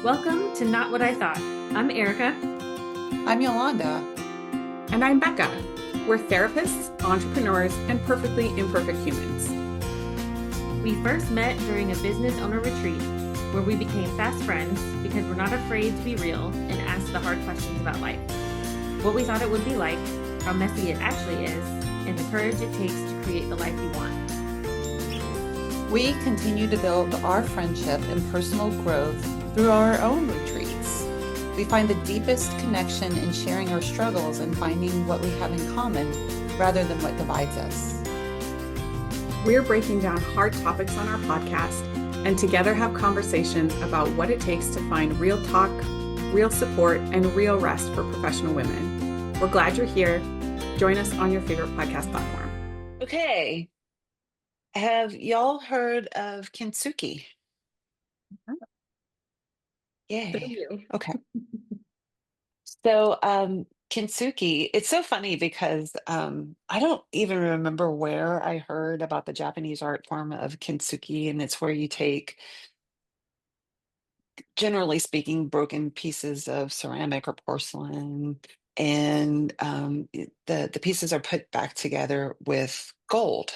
Welcome to Not What I Thought. I'm Erika. I'm Yolanda. And I'm Becca. We're therapists, entrepreneurs, and perfectly imperfect humans. We first met during a business owner retreat where we became fast friends because we're not afraid to be real and ask the hard questions about life. What we thought it would be like, how messy it actually is, and the courage it takes to create the life we want. We continue to build our friendship and personal growth through our own retreats. We find the deepest connection in sharing our struggles and finding what we have in common rather than what divides us. We're breaking down hard topics on our podcast and together have conversations about what it takes to find real talk, real support, and real rest for professional women. We're glad you're here. Join us on your favorite podcast platform. Okay. Have y'all heard of Kintsugi? Yay. Okay. So, Kintsugi, it's so funny because I don't even remember where I heard about the Japanese art form of Kintsugi, and it's where you take, generally speaking, broken pieces of ceramic or porcelain, and the pieces are put back together with gold.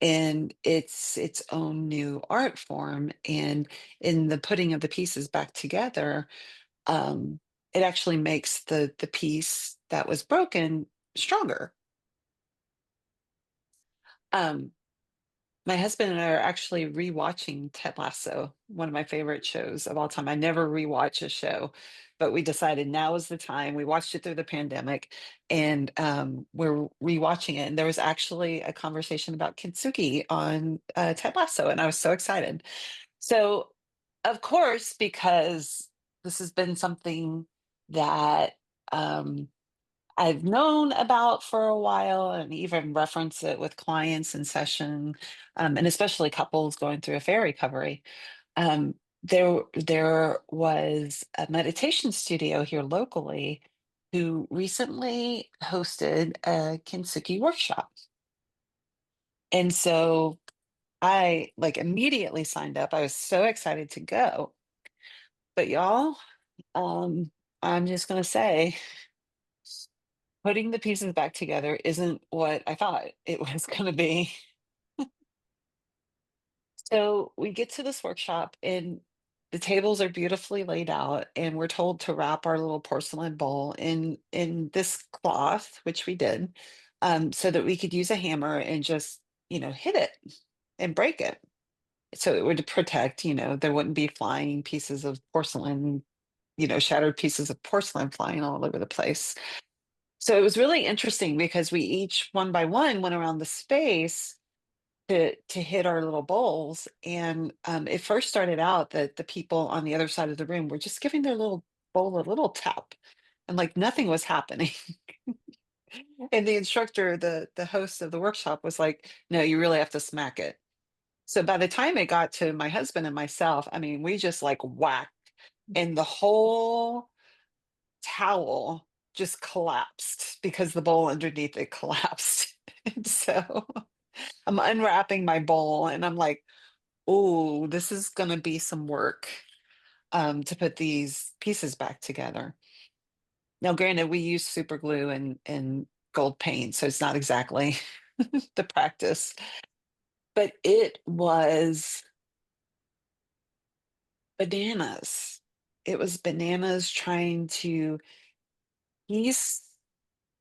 And it's its own new art form. And in the putting of the pieces back together, um, it actually makes the piece that was broken stronger. Um, my husband and I are actually rewatching Ted Lasso, one of my favorite shows of all time. I never rewatch a show, but we decided now is the time. We watched it through the pandemic, and we're rewatching it. And there was actually a conversation about Kintsugi on Ted Lasso, and I was so excited. So, of course, because this has been something that um, I've known about for a while and even reference it with clients in session, and especially couples going through affair recovery. There was a meditation studio here locally who recently hosted a Kintsugi workshop. And so I like immediately signed up. I was so excited to go. But y'all, um, I'm just gonna say, putting the pieces back together isn't what I thought it was gonna be. So we get to this workshop and the tables are beautifully laid out, and we're told to wrap our little porcelain bowl in this cloth, which we did, so that we could use a hammer and just, hit it and break it. So it would protect, there wouldn't be flying pieces of porcelain, shattered pieces of porcelain flying all over the place. So it was really interesting because we each one by one went around the space to hit our little bowls. And it first started out that the people on the other side of the room were just giving their little bowl a little tap, and like nothing was happening. And the instructor, the host of the workshop, was like, "No, you really have to smack it." So by the time it got to my husband and myself, I mean, we just like whacked, and the whole towel just collapsed because the bowl underneath it collapsed. And so I'm unwrapping my bowl and I'm like, oh, this is going to be some work to put these pieces back together. Now, granted, we use super glue and gold paint, so it's not exactly the practice, but it was bananas. It was bananas trying to piece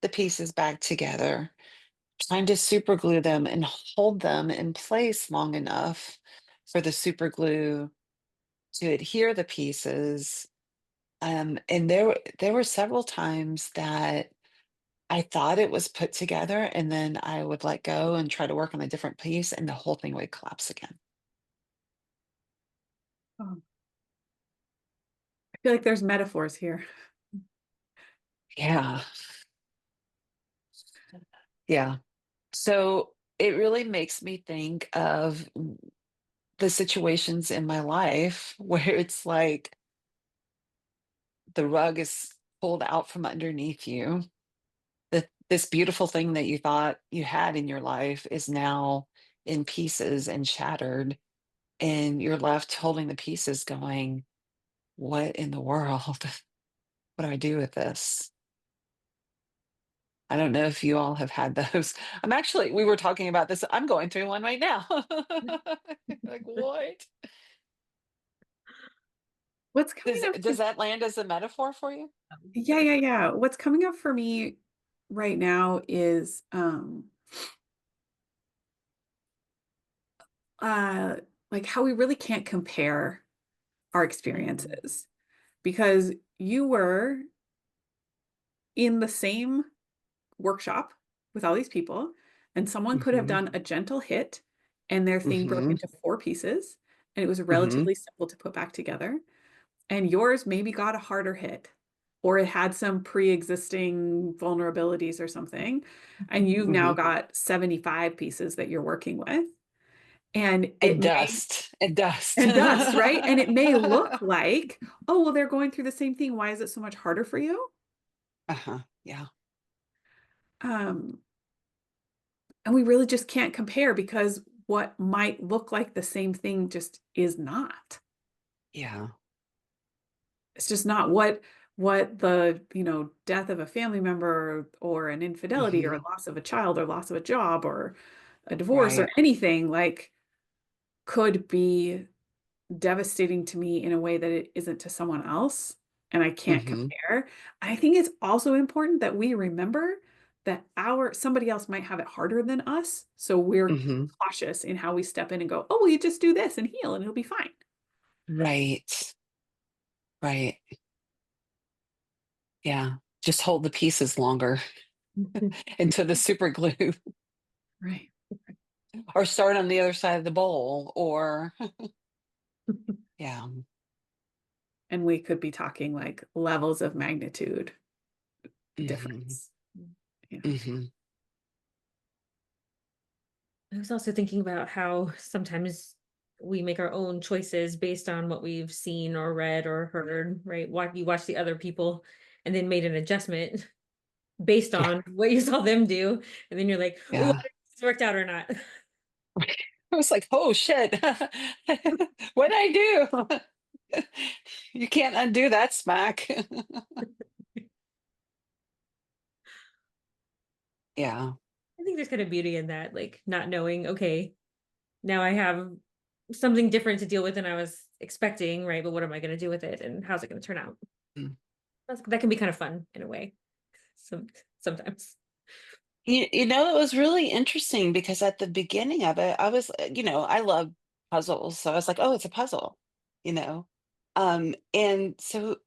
the pieces back together, trying to super glue them and hold them in place long enough for the super glue to adhere the pieces. And there were several times that I thought it was put together, and then I would let go and try to work on a different piece, and the whole thing would collapse again. Oh, I feel like there's metaphors here. Yeah, yeah. So it really makes me think of the situations in my life where it's like the rug is pulled out from underneath you. This beautiful thing that you thought you had in your life is now in pieces and shattered. and you're left holding the pieces going, what in the world? What do I do with this? I don't know if you all have had those. We were talking about this. I'm going through one right now. Like, what? What's coming up Does that land as a metaphor for you? yeah. What's coming up for me right now is uh like how we really can't compare our Mm, experiences because you were in the same workshop with all these people, and someone could have mhm, done a gentle hit and their thing broke mhm, into four pieces and it was mhm, relatively simple to put back together. And yours maybe got a harder hit, or it had some pre-existing vulnerabilities or something. And you've now mhm. got 75 pieces that you're working with. And it And may, dust, and dust. and dust, right? And it may look like, oh, well, they're going through the same thing. Why is it so much harder for you? Uh-huh, yeah, Um, and we really just can't compare because what might look like the same thing just is not. yeah. It's just not what the, death of a family member or an infidelity or a Mhm, loss of a child or loss of a job or a divorce or right. anything like could be devastating to me in a way that it isn't to someone else, and I can't Mhm, compare. I think it's also important that we remember that our somebody else might have it harder than us, so we're mhm. cautious in how we step in and go, "Oh, well, you just do this and heal and it'll be fine." Right, right. Yeah. Just hold the pieces longer into the super glue, Right. or start on the other side of the bowl, or yeah. And we could be talking like levels of magnitude Mhm, difference. Yeah. mhm. I was also thinking about how sometimes we make our own choices based on what we've seen or read or heard, right? You watch the other people and then made an adjustment based Yeah, on what you saw them do. And then you're like, oh, yeah. this worked out or not. I was like, "Oh, shit. What'd I do?" You can't undo that smack. Yeah. I think there's kind of beauty in that, like not knowing, okay, now I have something different to deal with than I was expecting, right? But what am I going to do with it and how's it going to turn out? Mm. That can be kind of fun in a way. Sometimes. It was really interesting because at the beginning of it, I was, I love puzzles. So I was like, oh, it's a puzzle, you know? And so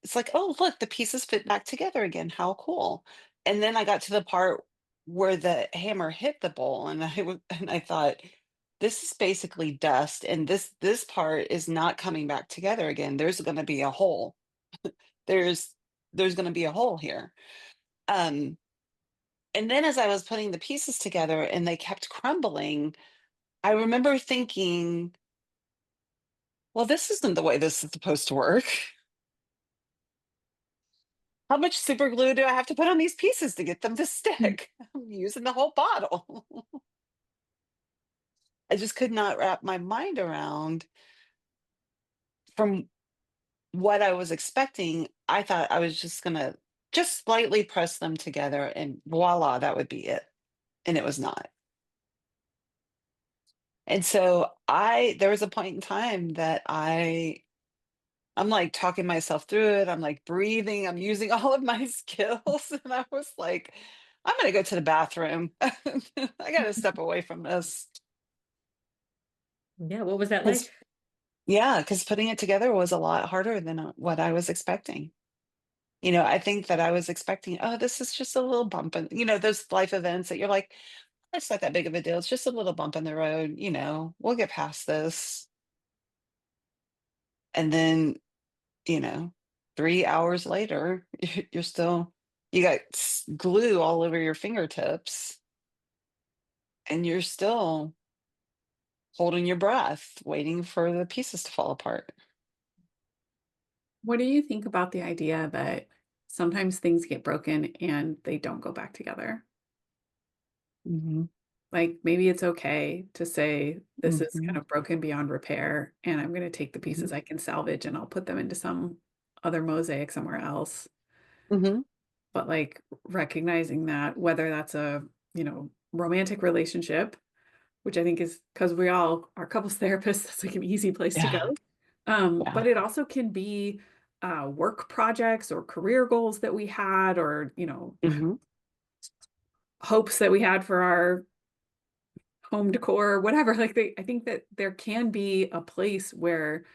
it's like, oh, look, the pieces fit back together again. How cool. And then I got to the part where the hammer hit the bowl and and I thought, this is basically dust, and this part is not coming back together again. There's gonna be a hole. There's there's gonna be a hole here. Um, and then as I was putting the pieces together and they kept crumbling, I remember thinking, well, this isn't the way this is supposed to work. How much super glue do I have to put on these pieces to get them to stick? I'm using the whole bottle. I just could not wrap my mind around from what I was expecting. I thought I was just gonna just slightly press them together and voila, that would be it. And it was not. And so there was a point in time that I'm like talking myself through it. I'm like breathing. I'm using all of my skills. And I was like, I'm going to go to the bathroom. I got to step away from this. Yeah. What was that like? Because, yeah, because putting it together was a lot harder than what I was expecting. I think that I was expecting, oh, this is just a little bump. And, those life events that you're like, it's not that big of a deal. It's just a little bump in the road. We'll get past this. And then, you know, 3 hours later, you're still you got glue all over your fingertips, and you're still holding your breath, waiting for the pieces to fall apart. What do you think about the idea that sometimes things get broken and they don't go back together? Mhm. Like, maybe it's okay to say, "This is kind Mhm, of broken beyond repair, and I'm gonna take the mhm, pieces I can salvage, and I'll put them into some other mosaic somewhere else." mhm. But, like, recognizing that whether that's a, romantic relationship, which I think is because we all are couples therapists, that's, like, an easy place to go. Yeah, yeah. But it also can be, work projects or career goals that we had or, Mhm, hopes that we had for our home decor or whatever, like, I think that there can be a place where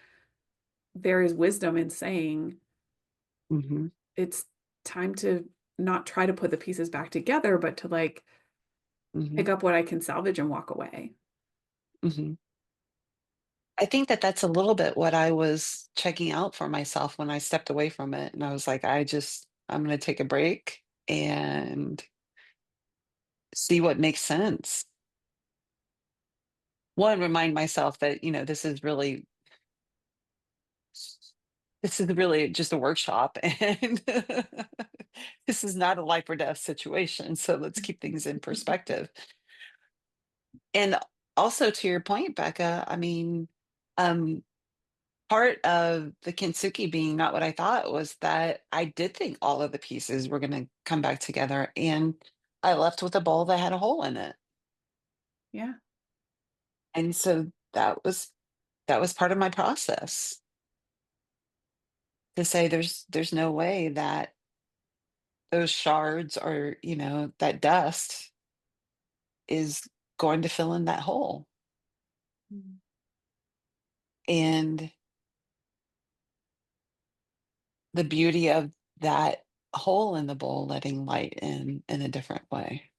there is wisdom in saying, mhm, "It's time to not try to put the pieces back together, but to, like, mhm, pick up what I can salvage and walk away." mhm. I think that that's a little bit what I was checking out for myself when I stepped away from it, and I was like, I'm gonna take a break and see what makes sense." One, remind myself that, this is really just a workshop, and this is not a life or death situation, so let's keep things in perspective. And also to your point, Becca, I mean, um, part of the Kintsugi being not what I thought was that I did think all of the pieces were gonna come back together, and I left with a bowl that had a hole in it. Yeah. And so that was part of my process to say there's no way that those shards or, that dust is going to fill in that hole. Mhm. And the beauty of that hole in the bowl letting light in a different way.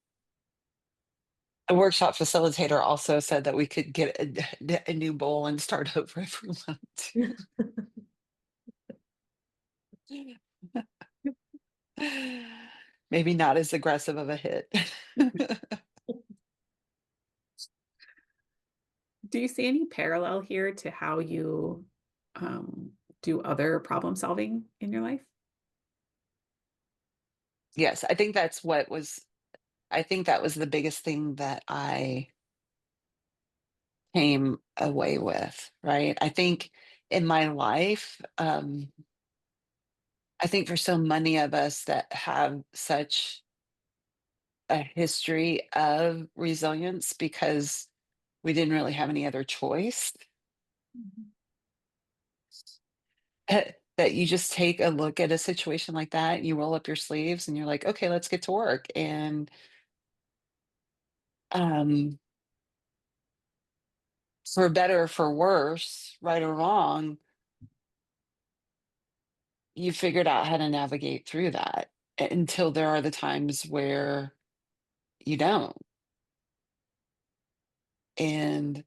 The workshop facilitator also said that we could get a new bowl and start over if we want. Maybe not as aggressive of a hit. Do you see any parallel here to how you, do other problem solving in your life? Yes, I think that was the biggest thing that I came away with, right? I think in my life, I think for so many of us that have such a history of resilience because we didn't really have any other choice, Mhm. that you just take a look at a situation like that, and you roll up your sleeves and you're like, okay, let's get to work. And um, for better or for worse, right or wrong, you figured out how to navigate through that until there are the times where you don't. And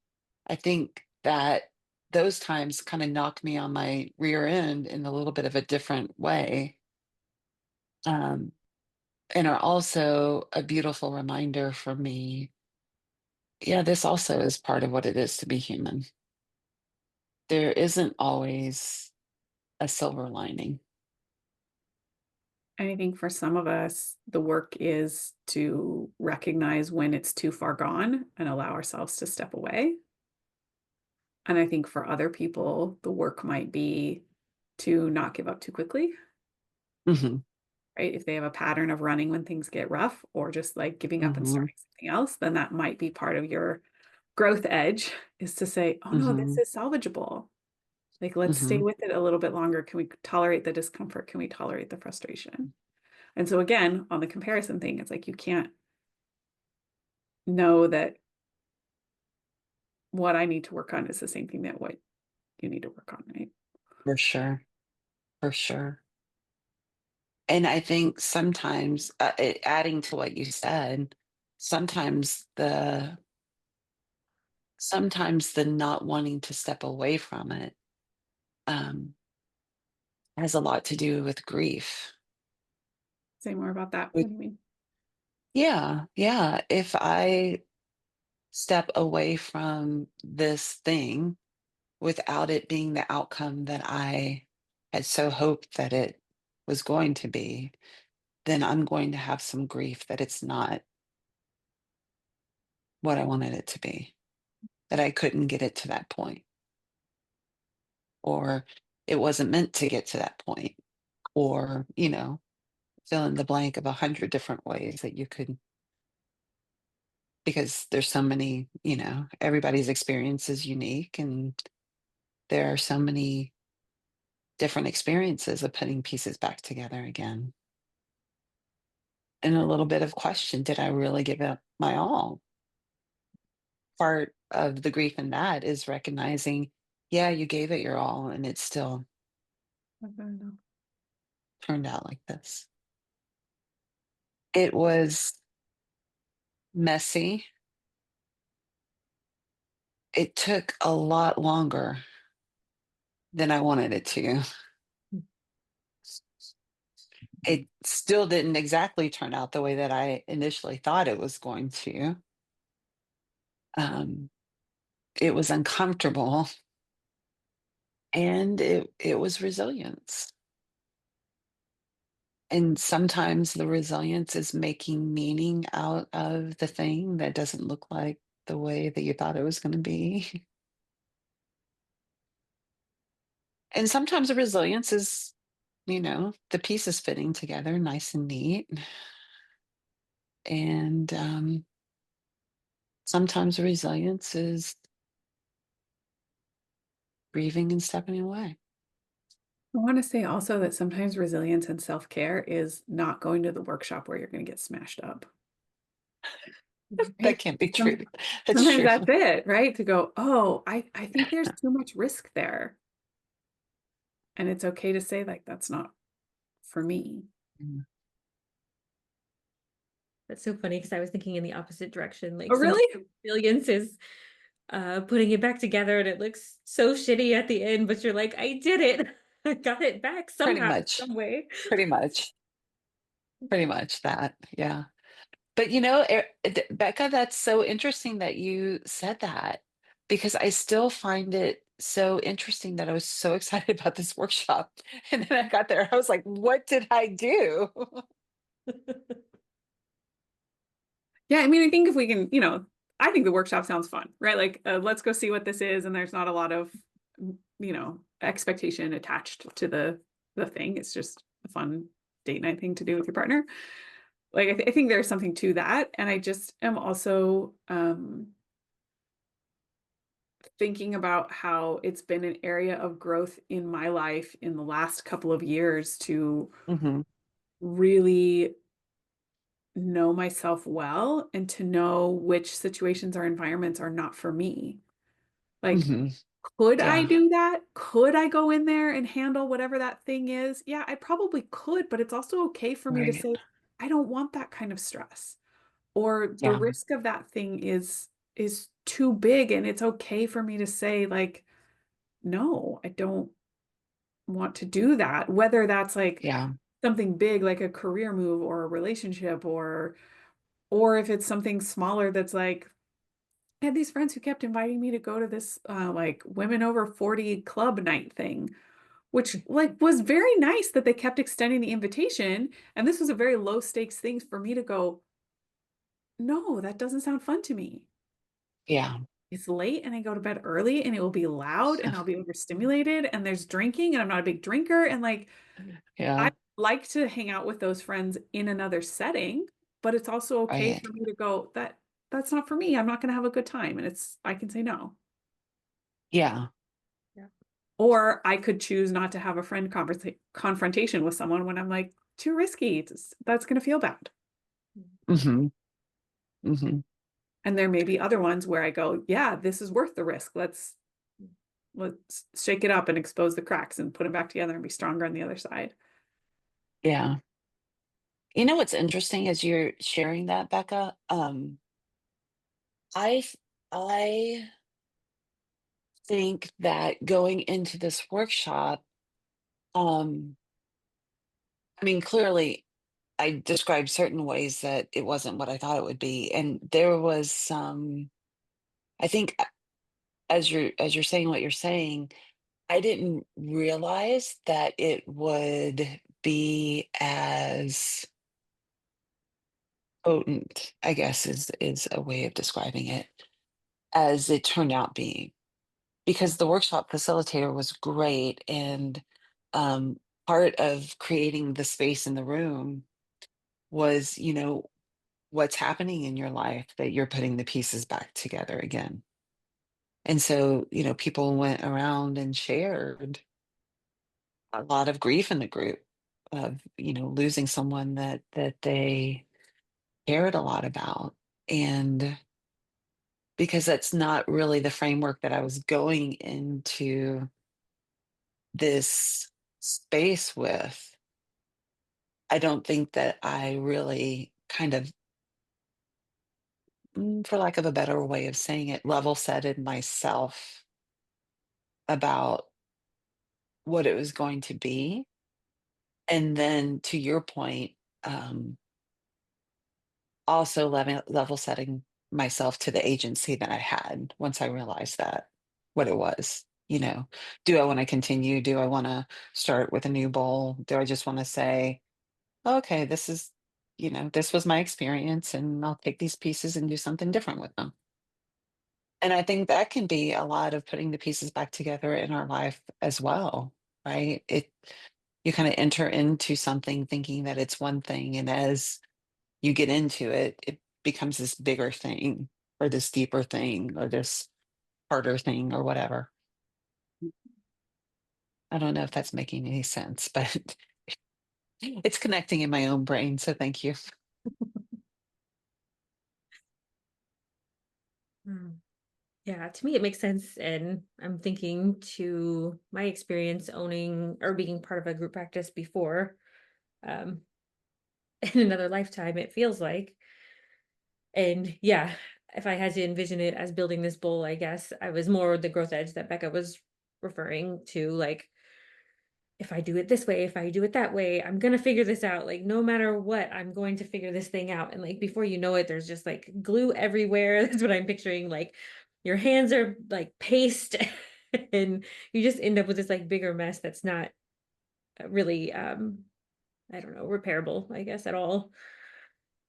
I think that those times kind of knock me on my rear end in a little bit of a different way, um, and are also a beautiful reminder for me. Yeah, this also is part of what it is to be human. There isn't always a silver lining. And I think for some of us, the work is to recognize when it's too far gone and allow ourselves to step away. And I think for other people, the work might be to not give up too quickly, Hmm. right? If they have a pattern of running when things get rough or just like giving up and Hmm. starting something else, then that might be part of your growth edge is to say, oh no, this Hmm. is salvageable. Like, let's stay Hmm. with it a little bit longer. Can we tolerate the discomfort? Can we tolerate the frustration? And so, again, on the comparison thing, it's like you can't know that what I need to work on is the same thing that what you need to work on, right? For sure. For sure. And I think sometimes, adding to what you said, sometimes sometimes the not wanting to step away from it, um, has a lot to do with grief. Say more about that. With What do you mean? Yeah, yeah. If I step away from this thing without it being the outcome that I had so hoped that it was going to be, then I'm going to have some grief that it's not what I wanted it to be, that I couldn't get it to that point, or it wasn't meant to get to that point, or, fill in the blank of 100 different ways that you could, because there's so many, everybody's experience is unique, and there are so many different experiences of putting pieces back together again. And a little bit of question, did I really give it my all? Part of the grief in that is recognizing, yeah, you gave it your all, and it still turned out like this. It was messy. It took a lot longer than I wanted it to. It still didn't exactly turn out the way that I initially thought it was going to. Um, it was uncomfortable, and it was resilience. And sometimes the resilience is making meaning out of the thing that doesn't look like the way that you thought it was going to be. And sometimes the resilience is, the pieces fitting together nice and neat. And sometimes resilience is grieving and stepping away. I want to say also that sometimes resilience and self-care is not going to the workshop where you're going to get smashed up. That Right? can't be true. That's Sometimes true. that's it, right? To go, oh, I think there's too much risk there. And it's okay to say, like, that's not for me. Mm. That's so funny because I was thinking in the opposite direction. Like Oh, really? resilience is putting it back together and it looks so shitty at the end, but you're like, I did it. I got it back Pretty somehow, much. some way. Pretty much. Pretty much that. Yeah. But Becca, that's so interesting that you said that, because I still find it so interesting that I was so excited about this workshop. And then I got there, I was like, what did I do? Yeah, I mean, I think if we can, I think the workshop sounds fun, right? Like, let's go see what this is, and there's not a lot of, expectation attached to the thing. It's just a fun date night thing to do with your partner. Like, I think there's something to that, and I just am also thinking about how it's been an area of growth in my life in the last couple of years to Hmm. really know myself well and to know which situations or environments are not for me. Like, Hmm. could I Yeah. do that? Could I go in there and handle whatever that thing is? Yeah, I probably could, but it's also okay for me to Right. say, I don't want that kind of stress. Or the Yeah. risk of that thing is too big, and it's okay for me to say, like, no, I don't want to do that. Whether that's like Yeah. something big like a career move or a relationship, or if it's something smaller that's like, I had these friends who kept inviting me to go to this like women over 40 club night thing, which like was very nice that they kept extending the invitation. And this was a very low stakes thing for me to go, no, that doesn't sound fun to me. Yeah. It's late and I go to bed early and it will be loud and I'll be overstimulated and there's drinking and I'm not a big drinker. And like, I Yeah. like to hang out with those friends in another setting, but it's also okay Right. for me to go, that's not for me. I'm not going to have a good time. And I can say no. Yeah. Yeah. Or I could choose not to have a friend confrontation with someone when I'm like, too risky. That's going to feel bad. Hmm. Hmm. And there may be other ones where I go, yeah, this is worth the risk. Let's shake it up and expose the cracks and put it back together and be stronger on the other side. Yeah. You know what's interesting as you're sharing that, Becca? I I think that going into this workshop, um, I mean, clearly I described certain ways that it wasn't what I thought it would be. And there was some, I think as you're saying what you're saying, I didn't realize that it would be as potent, I guess, is a way of describing it, as it turned out being. Because the workshop facilitator was great, and um, part of creating the space in the room was, what's happening in your life that you're putting the pieces back together again. And so, people went around and shared a lot of grief in the group of, losing someone that they cared a lot about. And because that's not really the framework that I was going into this space with, I don't think that I really kind of, for lack of a better way of saying it, level setted myself about what it was going to be. And then to your point, um, also level setting myself to the agency that I had once I realized that what it was. Do I want to continue? Do I want to start with a new bowl? Do I just want to say, okay, this was my experience, and I'll take these pieces and do something different with them. And I think that can be a lot of putting the pieces back together in our life as well, right? You kind of enter into something thinking that it's one thing, and as you get into it, it becomes this bigger thing, or this deeper thing, or this harder thing, or whatever. I don't know if that's making any sense, but it's connecting in my own brain. So thank you. Mm. Yeah, to me it makes sense. And I'm thinking to my experience owning or being part of a group practice before, um, in another lifetime, it feels like. And yeah, if I had to envision it as building this bowl, I guess I was more the growth edge that Becca was referring to. Like, if I do it this way, if I do it that way, I'm gonna figure this out. Like, no matter what, I'm going to figure this thing out. And like before you know it, there's just like glue everywhere. That's what I'm picturing. Like your hands are like paste, and you just end up with this like bigger mess that's not really I don't know, repairable, I guess, at all.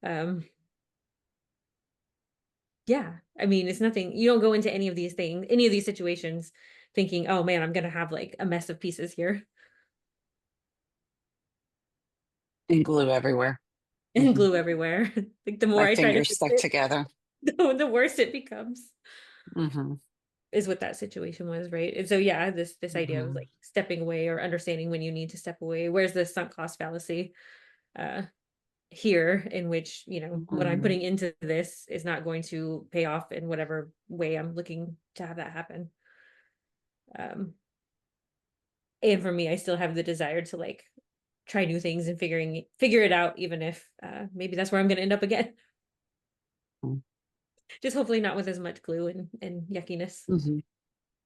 Um yeah. I mean, it's nothing. You don't go into any of these things, any of these situations thinking, oh man, I'm gonna have like a mess of pieces here And glue everywhere. and Mhm. glue everywhere. Like the more My I try to fingers fix stuck it, together. the worse it becomes, Hmm. is what that situation was, right? And so yeah, this idea of Hmm. like stepping away or understanding when you need to step away. Where's the sunk cost fallacy uh here, in which, what I'm Hmm. putting into this is not going to pay off in whatever way I'm looking to have that happen. Um and for me, I still have the desire to like try new things and figure it out, even if maybe that's where I'm gonna end up again. Just hopefully not with as much glue and yuckiness. Hmm.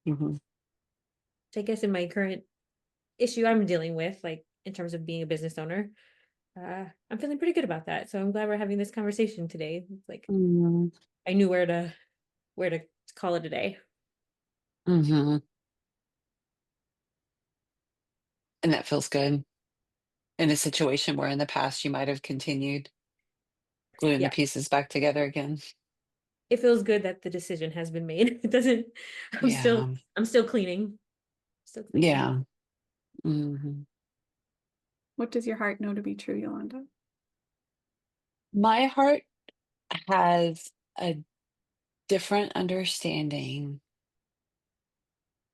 Hmm. Which I guess in my current issue I'm dealing with, like in terms of being a business owner, I'm feeling pretty good about that. So I'm glad we're having this conversation today. It's like Hmm. I knew where to call it a day. Hmm. And that feels good in a situation where in the past you might have continued gluing the Yeah, pieces back together again. it feels good that the decision has been made. It doesn't. I'm still Yeah. I'm still cleaning. Still cleaning. Yeah. Hmm. What does your heart know to be true, Yolanda? My heart has a different understanding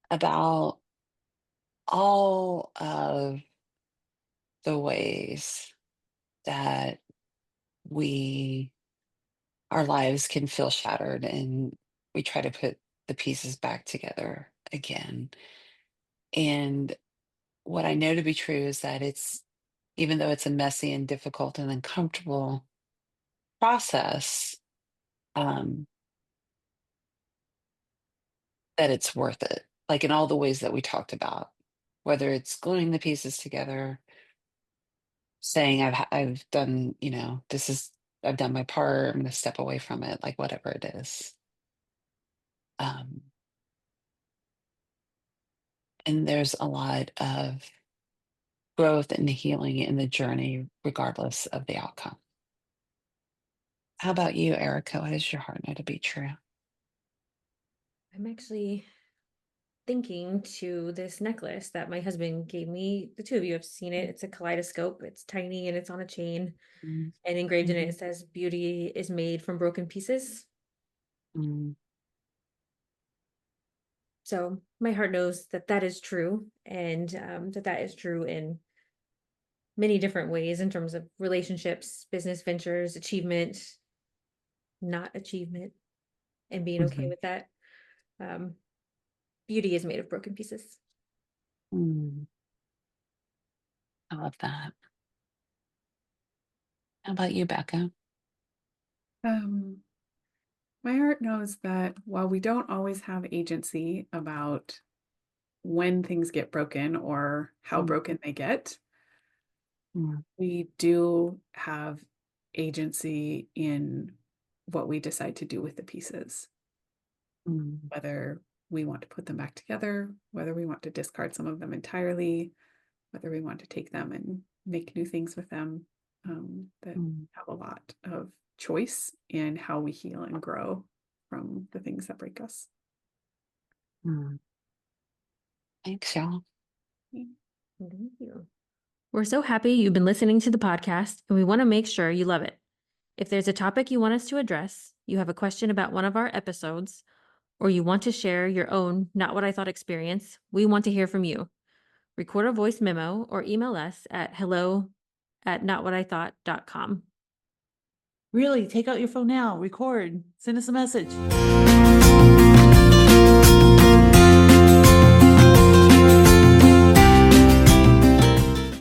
about all of the ways that we our lives can feel shattered, and we try to put the pieces back together again. And what I know to be true is that it's even though it's a messy and difficult and uncomfortable process, um, that it's worth it. Like in all the ways that we talked about, whether it's gluing the pieces together, saying I've done, I've done my part, I'm going to step away from it, like whatever it is. Um, and there's a lot of growth and healing in the journey, regardless of the outcome. How about you, Erica? What does your heart know to be true? I'm actually thinking to this necklace that my husband gave me. The two of you have seen it. It's a kaleidoscope. It's tiny and it's on a chain. Mm, And engraved in it, mhm, it says, "Beauty is made from broken pieces." mm, So my heart knows that that is true, and that is true in many different ways in terms of relationships, business ventures, achievement, not achievement, and being okay mhm, with that. Um, Beauty is made of broken pieces. mm. I love that. How about you, Becca? Um, my heart knows that while we don't always have agency about when things get broken or how Mm, broken they get, mm, we do have agency in what we decide to do with the pieces, mm, whether we want to put them back together, whether we want to discard some of them entirely, whether we want to take them and make new things with them, that mm, have a lot of choice in how we heal and grow from the things that break us. mm. Thanks, y'all. Thank you. We're so happy you've been listening to the podcast, and we want to make sure you love it. If there's a topic you want us to address, you have a question about one of our episodes, or you want to share your own Not What I Thought experience, we want to hear from you. Record a voice memo or email us at hello@notwhatithought.com. Really, take out your phone now, record, send us a message.